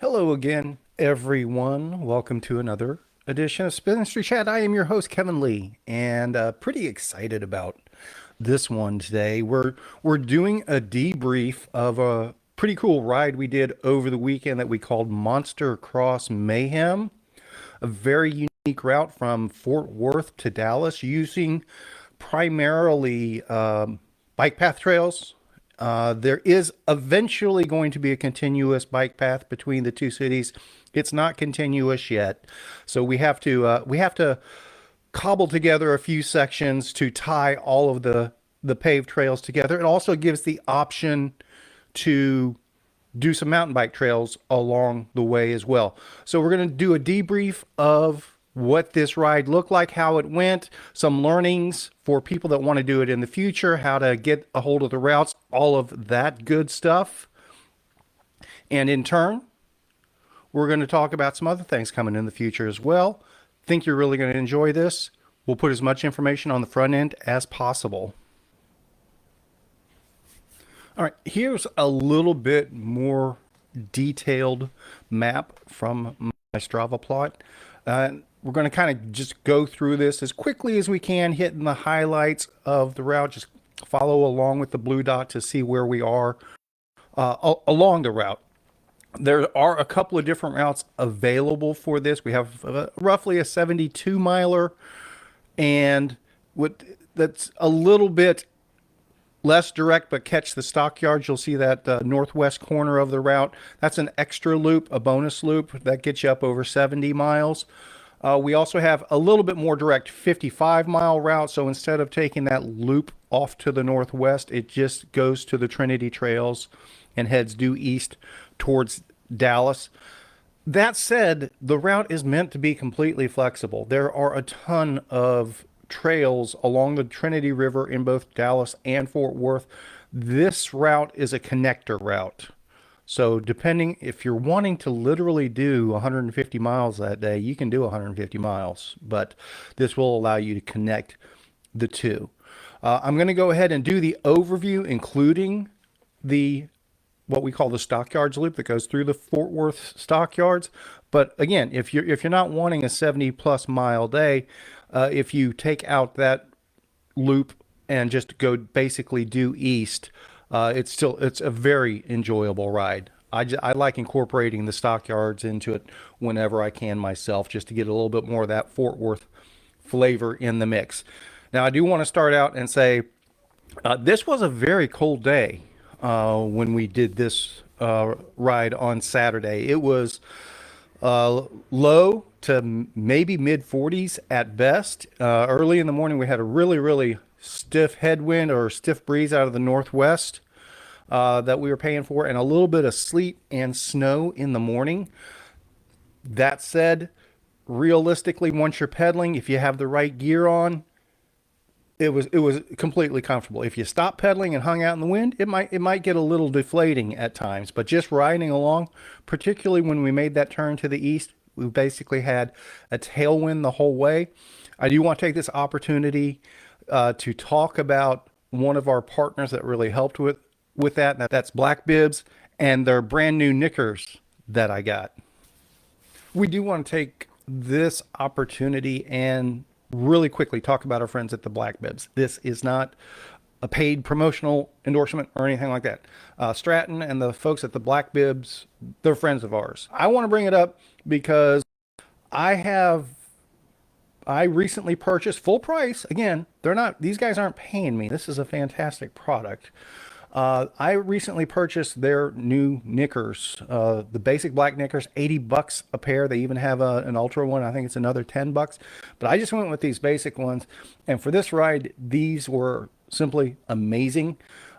Hello again, everyone. Welcome to another edition of Spinistry Chat. I am your host, Kevin Lee, and pretty excited about this one today. We're doing a debrief of a pretty cool ride we did over the weekend that we called MonsterCross Mayhem, a very unique route from Fort Worth to Dallas using primarily bike path trails. There is eventually going to be a continuous bike path between the two cities. It's not continuous yet, so we have to cobble together a few sections to tie all of the paved trails together. It also gives the option to do some mountain bike trails along the way as well. So we're going to do a debrief of what this ride looked like, how it went, some learnings for people that want to do it in the future, how to get a hold of the routes, all of that good stuff. And in turn, we're going to talk about some other things coming in the future as well. Think you're really going to enjoy this. We'll put as much information on the front end as possible. All right, here's a little bit more detailed map from my Strava plot. We're going to kind of just go through this as quickly as we can, hitting the highlights of the route. Just follow along with the blue dot to see where we are along the route. There are a couple of different routes available for this. We have roughly a 72 miler, and that's a little bit less direct, but catch the stockyards. You'll see that northwest corner of the route. That's an extra loop, a bonus loop that gets you up over 70 miles. We also have a little bit more direct 55-mile route. So instead of taking that loop off to the northwest, it just goes to the Trinity Trails and heads due east towards Dallas. That said, the route is meant to be completely flexible. There are a ton of trails along the Trinity River in both Dallas and Fort Worth. This route is a connector route. So depending if you're wanting to literally do 150 miles that day, you can do 150 miles, but this will allow you to connect the two. I'm going to go ahead and do the overview, including the what we call the stockyards loop that goes through the Fort Worth stockyards. But again, if you're not wanting a 70 plus mile day, if you take out that loop and just go basically due east, it's a very enjoyable ride. I like incorporating the stockyards into it whenever I can myself, just to get a little bit more of that Fort Worth flavor in the mix. Now, I do want to start out and say this was a very cold day when we did this ride on Saturday. It was low to maybe mid 40s at best. Early in the morning, we had a really stiff headwind or stiff breeze out of the northwest that we were paying for, and a little bit of sleet and snow in the morning. That said, realistically, once you're pedaling, if you have the right gear on, it was completely comfortable. If you stop pedaling and hung out in the wind, it might get a little deflating at times. But just riding along, particularly when we made that turn to the east, we basically had a tailwind the whole way. I do want to take this opportunity to talk about one of our partners that really helped with that. And that's Black Bibs and their brand new knickers that I got. We do want to take this opportunity and really quickly talk about our friends at the Black Bibs. This is not a paid promotional endorsement or anything like that. Stratton and the folks at the Black Bibs, they're friends of ours. I want to bring it up because I recently purchased full price. Again, these guys aren't paying me. This is a fantastic product. I recently purchased their new knickers, the basic black knickers, $80 a pair. They even have an ultra one. I think it's another $10, but I just went with these basic ones. And for this ride, these were simply amazing.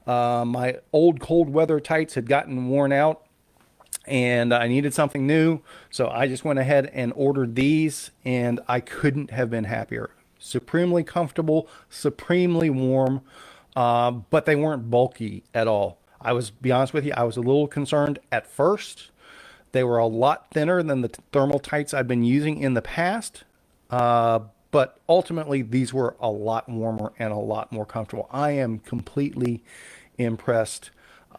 My old cold weather tights had gotten worn out and I needed something new. So I just went ahead and ordered these, and I couldn't have been happier. Supremely comfortable, supremely warm. But they weren't bulky at all. Be honest with you, I was a little concerned at first. They were a lot thinner than the thermal tights I've been using in the past. But ultimately, these were a lot warmer and a lot more comfortable. I am completely impressed.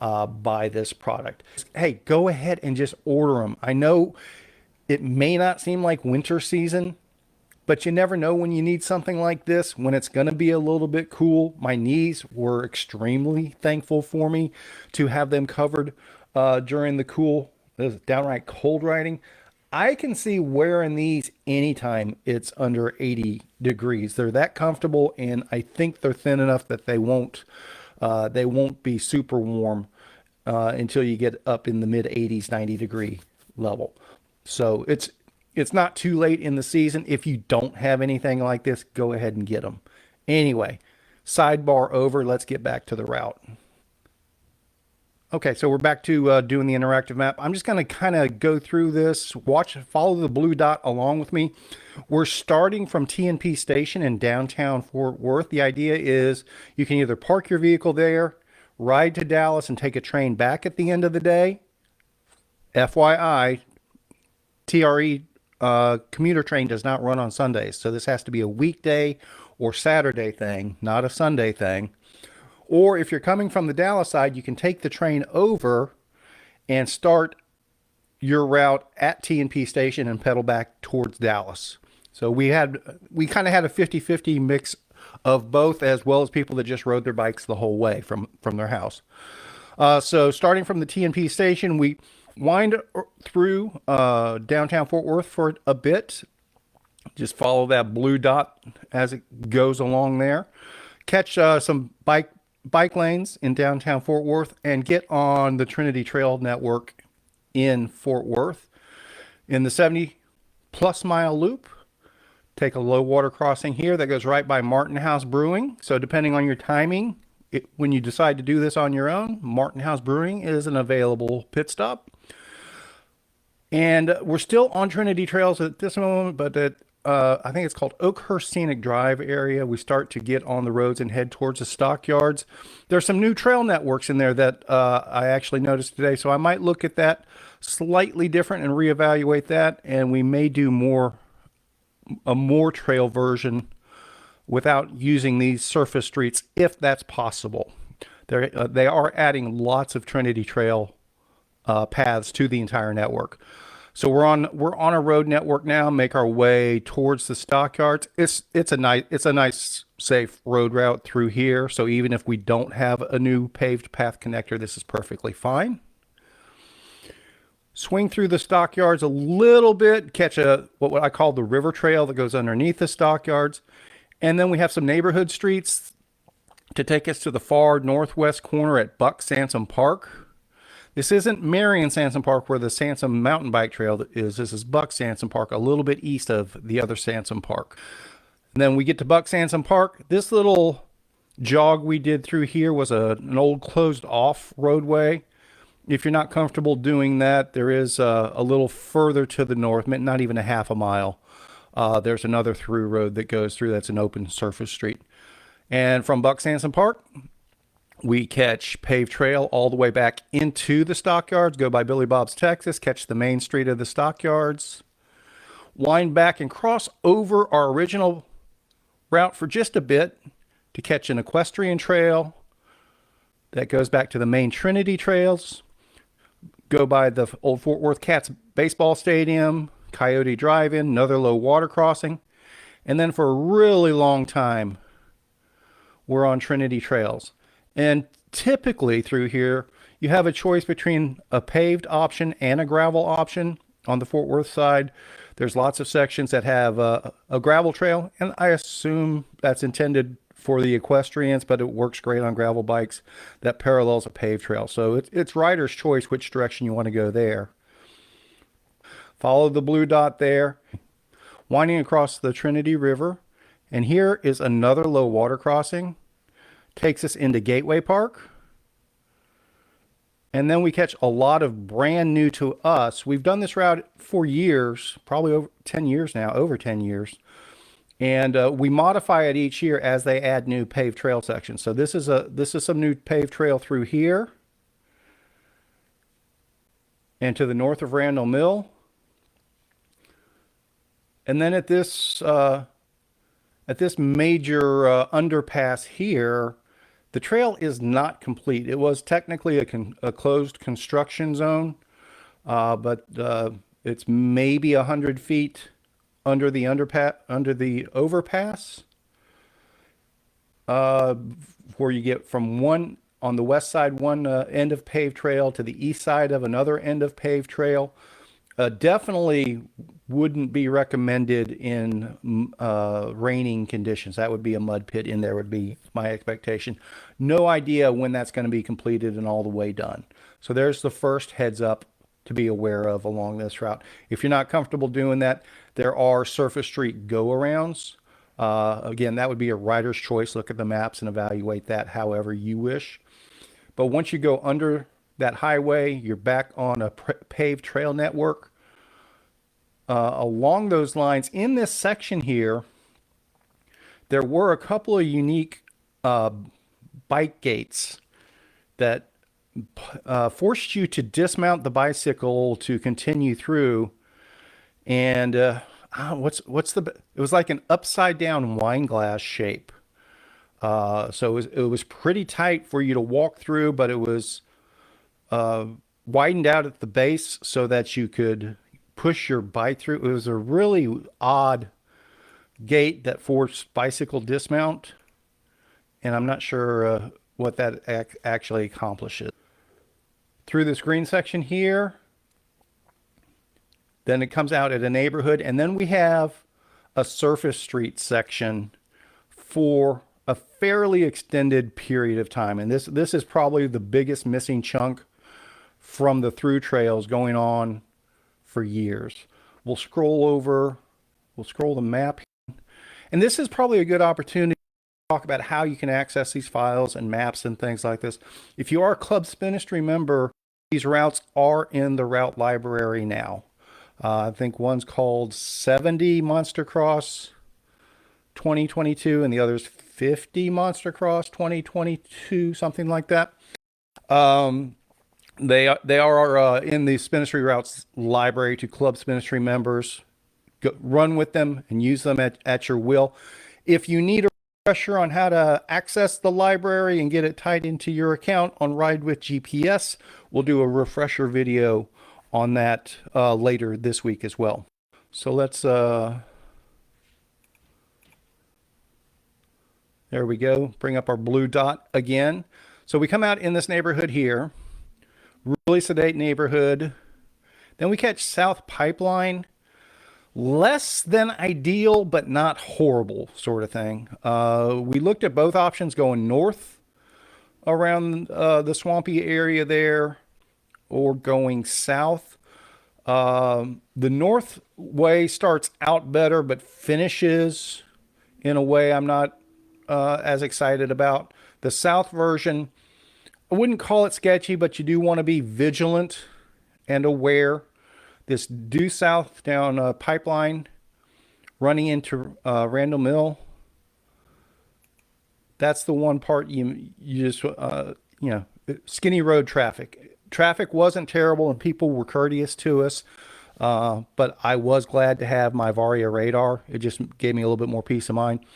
buy this product. Hey, go ahead and just order them. I know it may not seem like winter season, but you never know when you need something like this, when it's going to be a little bit cool. My knees were extremely thankful for me to have them covered during the cool, downright cold riding. I can see wearing these anytime it's under 80 degrees. They're that comfortable, and I think they're thin enough that they won't be super warm until you get up in the mid 80s, 90 degree level. So it's not too late in the season. If you don't have anything like this, go ahead and get them. Anyway, sidebar over. Let's get back to the route. Okay, so we're back to doing the interactive map. I'm just going to kind of go through this, follow the blue dot along with me. We're starting from TNP Station in downtown Fort Worth. The idea is you can either park your vehicle there, ride to Dallas, and take a train back at the end of the day. FYI, TRE commuter train does not run on Sundays, so this has to be a weekday or Saturday thing, not a Sunday thing. Or if you're coming from the Dallas side, you can take the train over and start your route at TNP Station and pedal back towards Dallas. So we kind of had a 50-50 mix of both, as well as people that just rode their bikes the whole way from their house. So starting from the TNP Station, we wind through downtown Fort Worth for a bit. Just follow that blue dot as it goes along there. Catch some bike lanes in downtown Fort Worth and get on the Trinity Trail network in Fort Worth. In the 70-plus mile loop, take a low water crossing here that goes right by Martin House Brewing. So depending on your timing, when you decide to do this on your own, Martin House Brewing is an available pit stop. And we're still on Trinity Trails at this moment, but at I think it's called Oakhurst Scenic Drive area, we start to get on the roads and head towards the stockyards. There's some new trail networks in there that I actually noticed today, so I might look at that slightly different and reevaluate that, and we may do a more trail version without using these surface streets if that's possible. They are adding lots of Trinity Trail paths to the entire network. So we're on a road network now. Make our way towards the stockyards. It's a nice safe road route through here. So even if we don't have a new paved path connector, this is perfectly fine. Swing through the stockyards a little bit. Catch what I call the river trail that goes underneath the stockyards, and then we have some neighborhood streets to take us to the far northwest corner at Buck Sansom Park. This isn't Marion Sansom Park where the Sansom mountain bike trail is. This is Buck Sansom Park, a little bit east of the other Sansom Park. And then we get to Buck Sansom Park. This little jog we did through here was an old closed off roadway. If you're not comfortable doing that, there is a little further to the north, not even a half a mile. There's another through road that goes through. That's an open surface street. And from Buck Sansom Park, we catch paved trail all the way back into the stockyards, go by Billy Bob's Texas, catch the main street of the stockyards, wind back and cross over our original route for just a bit to catch an equestrian trail that goes back to the main Trinity Trails, go by the old Fort Worth Cats baseball stadium, Coyote Drive-In, another low water crossing, and then for a really long time, we're on Trinity Trails. And typically through here, you have a choice between a paved option and a gravel option. On the Fort Worth side, there's lots of sections that have a gravel trail, and I assume that's intended for the equestrians, but it works great on gravel bikes that parallels a paved trail. So it's rider's choice which direction you want to go there. Follow the blue dot there, winding across the Trinity River, and here is another low water crossing. Takes us into Gateway Park. And then we catch a lot of brand new to us. We've done this route for years, probably over 10 years now, over 10 years. And we modify it each year as they add new paved trail sections. So this is some new paved trail through here. And to the north of Randall Mill. And then at this major underpass here, The trail is not complete. It was technically a closed construction zone, but it's maybe 100 feet under the overpass, where you get from one on the west side, one end of paved trail to the east side of another end of paved trail. Definitely wouldn't be recommended in raining conditions. That would be a mud pit in there, would be my expectation. No idea when that's going to be completed and all the way done. So there's the first heads up to be aware of along this route. If you're not comfortable doing that, there are surface street go-arounds. Again, that would be a rider's choice. Look at the maps and evaluate that however you wish. But once you go under that highway, you're back on a paved trail network. Along those lines, in this section here, there were a couple of unique bike gates that forced you to dismount the bicycle to continue through. And it was like an upside down wine glass shape. So it was pretty tight for you to walk through, but it was widened out at the base so that you could push your bike through. It was a really odd gate that forced bicycle dismount, and I'm not sure what that actually accomplishes. Through this green section here, then it comes out at a neighborhood, and then we have a surface street section for a fairly extended period of time. And this is probably the biggest missing chunk from the through trails going on for years. We'll scroll the map. And this is probably a good opportunity to talk about how you can access these files and maps and things like this. If you are a Club Spinistry member, these routes are in the route library now. I think one's called 70 MonsterCross 2022 and the other's 50 MonsterCross 2022, something like that. They are in the Spinistry routes library to Club Spinistry members. Run with them and use them at your will. If you need a refresher on how to access the library and get it tied into your account on Ride with GPS, we'll do a refresher video on that later this week as well. So let's there we go. Bring up our blue dot again. So we come out in this neighborhood here, really sedate neighborhood. Then we catch South Pipeline. Less than ideal, but not horrible sort of thing. We looked at both options, going north around the swampy area there or going south. The north way starts out better, but finishes in a way I'm not as excited about. The south version, I wouldn't call it sketchy, but you do want to be vigilant and aware. This due south down Pipeline running into Randall Mill. That's the one part you just, skinny road traffic. Traffic wasn't terrible and people were courteous to us. But I was glad to have my Varia radar. It just gave me a little bit more peace of mind.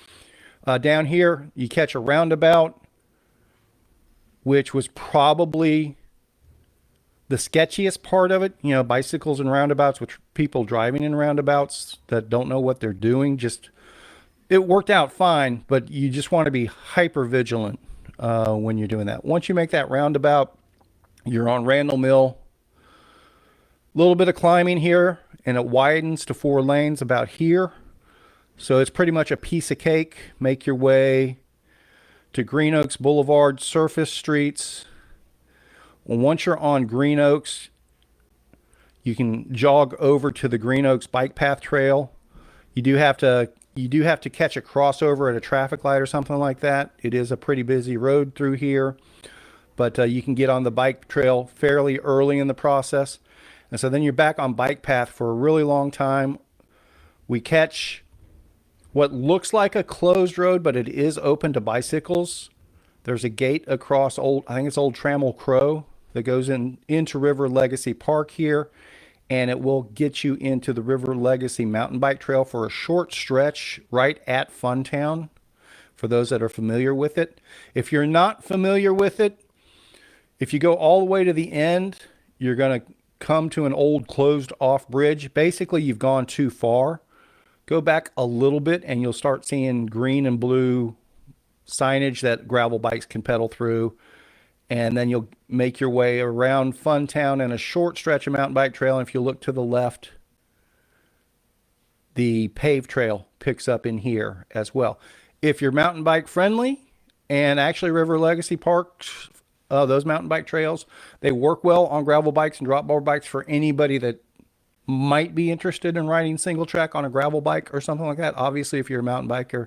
Down here, you catch a roundabout, which was probably the sketchiest part of it. You know, bicycles and roundabouts, with people driving in roundabouts that don't know what they're doing. It worked out fine, but you just want to be hyper vigilant when you're doing that. Once you make that roundabout, you're on Randall Mill. A little bit of climbing here, and it widens to 4 lanes about here. So it's pretty much a piece of cake. Make your way to Green Oaks Boulevard, surface streets. Once you're on Green Oaks, you can jog over to the Green Oaks bike path trail. You do have to catch a crossover at a traffic light or something like that. It is a pretty busy road through here, but you can get on the bike trail fairly early in the process. And so then you're back on bike path for a really long time. We catch what looks like a closed road, but it is open to bicycles. There's a gate across I think it's Old Trammel Crow, that goes into River Legacy Park here, and it will get you into the River Legacy mountain bike trail for a short stretch right at Funtown, for those that are familiar with it. If you're not familiar with it, if you go all the way to the end, you're going to come to an old closed off bridge. Basically, you've gone too far. Go back a little bit and you'll start seeing green and blue signage that gravel bikes can pedal through. And then you'll make your way around Funtown and a short stretch of mountain bike trail. And if you look to the left, the paved trail picks up in here as well. If you're mountain bike friendly, and actually River Legacy Parks, those mountain bike trails, they work well on gravel bikes and drop bar bikes for anybody that might be interested in riding single track on a gravel bike or something like that. Obviously, if you're a mountain biker,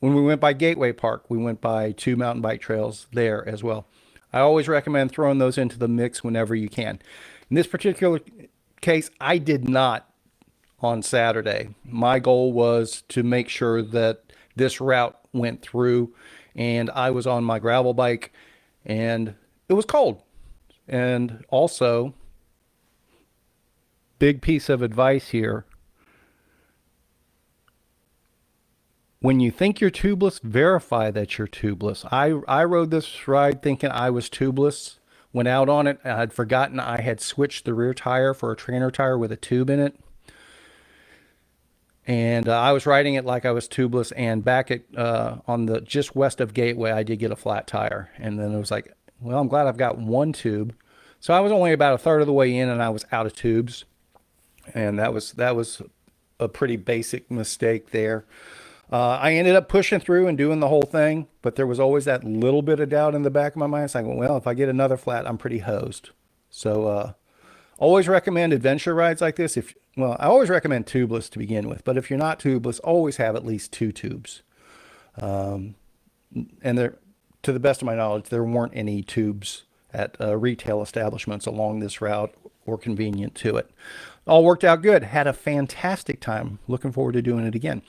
when we went by Gateway Park, we went by 2 mountain bike trails there as well. I always recommend throwing those into the mix whenever you can. In this particular case, I did not on Saturday. My goal was to make sure that this route went through, and I was on my gravel bike, and it was cold. And also, big piece of advice here: when you think you're tubeless, verify that you're tubeless. I rode this ride thinking I was tubeless. Went out on it, I had forgotten I had switched the rear tire for a trainer tire with a tube in it. And I was riding it like I was tubeless, and back at on the just west of Gateway, I did get a flat tire. And then it was like, well, I'm glad I've got one tube. So I was only about a third of the way in, and I was out of tubes. And that was a pretty basic mistake there. I ended up pushing through and doing the whole thing, but there was always that little bit of doubt in the back of my mind. It's like, well, if I get another flat, I'm pretty hosed. So always recommend adventure rides like this. I always recommend tubeless to begin with, but if you're not tubeless, always have at least 2 tubes. And there, to the best of my knowledge, there weren't any tubes at retail establishments along this route or convenient to it. All worked out good. Had a fantastic time. Looking forward to doing it again.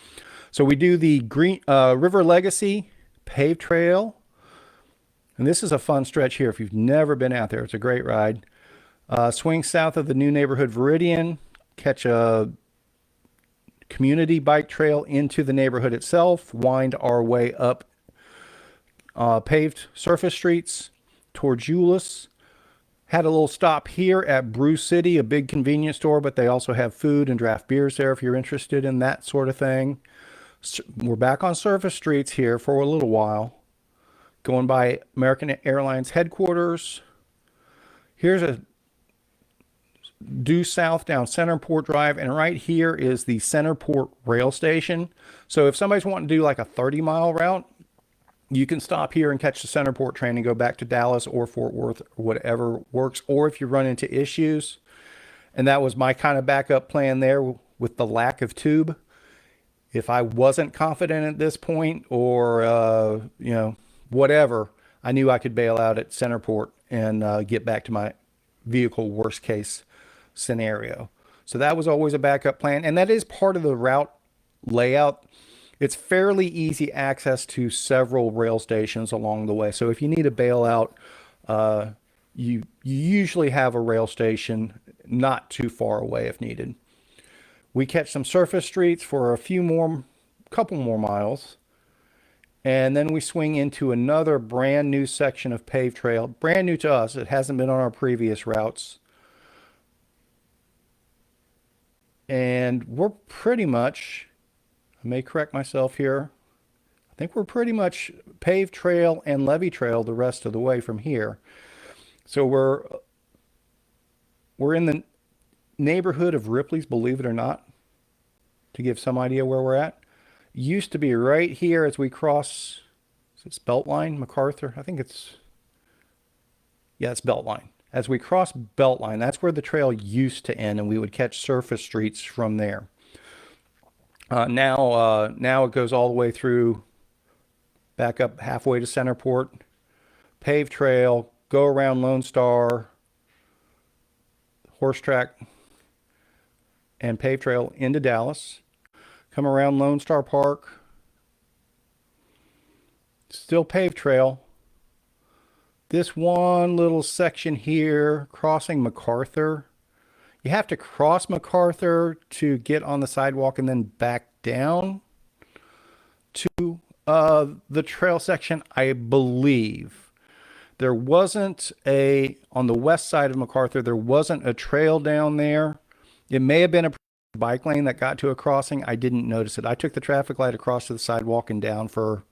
So we do the River Legacy paved trail. And this is a fun stretch here. If you've never been out there, it's a great ride. Swing south of the new neighborhood Viridian, catch a community bike trail into the neighborhood itself, wind our way up paved surface streets towards Euless. Had a little stop here at Brew City, a big convenience store, but they also have food and draft beers there if you're interested in that sort of thing. We're back on surface streets here for a little while, going by American Airlines headquarters. Here's a due south down Centerport Drive, and right here is the Centerport rail station. So if somebody's wanting to do like a 30-mile route, you can stop here and catch the Centerport train and go back to Dallas or Fort Worth or whatever works. Or if you run into issues, and that was my kind of backup plan there with the lack of tube. If I wasn't confident at this point, or whatever, I knew I could bail out at Centerport and get back to my vehicle worst case scenario. So that was always a backup plan, and that is part of the route layout. It's fairly easy access to several rail stations along the way. So if you need a bailout, you usually have a rail station not too far away if needed. We catch some surface streets for couple more miles. And then we swing into another brand new section of paved trail. Brand new to us. It hasn't been on our previous routes. And we're pretty much, I may correct myself here, I think we're pretty much paved trail and levee trail the rest of the way from here. So we're in the neighborhood of Ripley's, believe it or not, to give some idea where we're at. Used to be right here as we cross, is it Beltline, MacArthur? I think it's Beltline. As we cross Beltline, that's where the trail used to end, and we would catch surface streets from there. Now it goes all the way through, back up halfway to Centerport, paved trail, go around Lone Star, horse track, and paved trail into Dallas. Come around Lone Star Park, still paved trail. This one little section here, crossing MacArthur. You have to cross MacArthur to get on the sidewalk and then back down. to the trail section, I believe. There wasn't on the west side of MacArthur, there wasn't a trail down there. It may have been a bike lane that got to a crossing. I didn't notice it. I took the traffic light across to the sidewalk and down for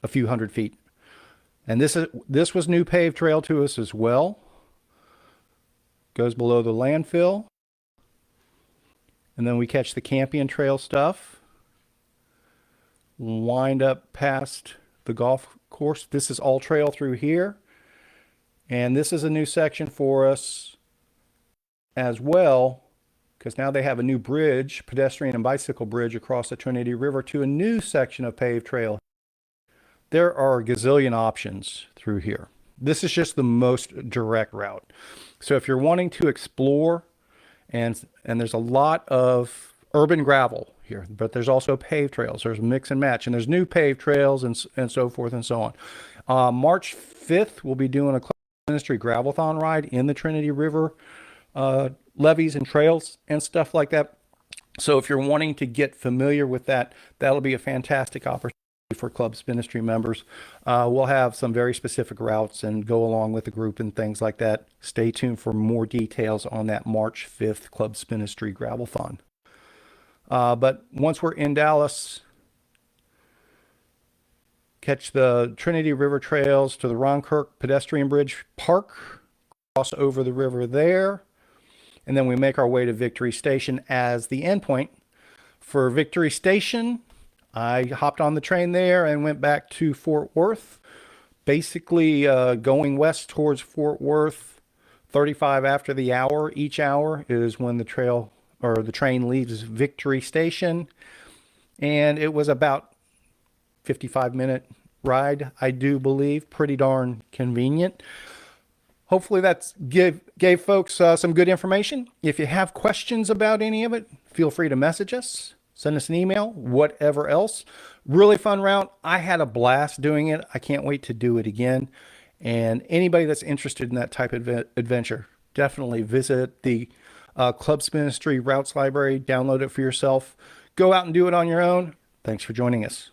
a few hundred feet. And this was new paved trail to us as well. Goes below the landfill. And then we catch the Campion Trail stuff. Wind up past the golf course. This is all trail through here. And this is a new section for us as well, because now they have a new bridge, pedestrian and bicycle bridge across the Trinity River to a new section of paved trail. There are a gazillion options through here. This is just the most direct route. So if you're wanting to explore, and there's a lot of urban gravel here, but there's also paved trails. There's mix and match, and there's new paved trails and so forth and so on. March 5th, we'll be doing a Club Spinistry Gravelthon ride in the Trinity River levees and trails and stuff like that. So if you're wanting to get familiar with that, that'll be a fantastic opportunity for Club Spinistry members. We'll have some very specific routes and go along with the group and things like that. Stay tuned for more details on that March 5th Club Spinistry Gravelthon. But once we're in Dallas, catch the Trinity River trails to the Ron Kirk Pedestrian Bridge Park, cross over the river there, and then we make our way to Victory Station as the endpoint. For Victory Station, I hopped on the train there and went back to Fort Worth, basically going west towards Fort Worth. 35 after the hour, each hour is when the train leaves Victory Station, and it was about 55-minute ride, I do believe. Pretty darn convenient. Hopefully that's gave folks some good information. If you have questions about any of it, feel free to message us. Send us an email, whatever else. Really fun route. I had a blast doing it. I can't wait to do it again. And anybody that's interested in that type of adventure, definitely visit the Club Spinistry Routes Library. Download it for yourself. Go out and do it on your own. Thanks for joining us.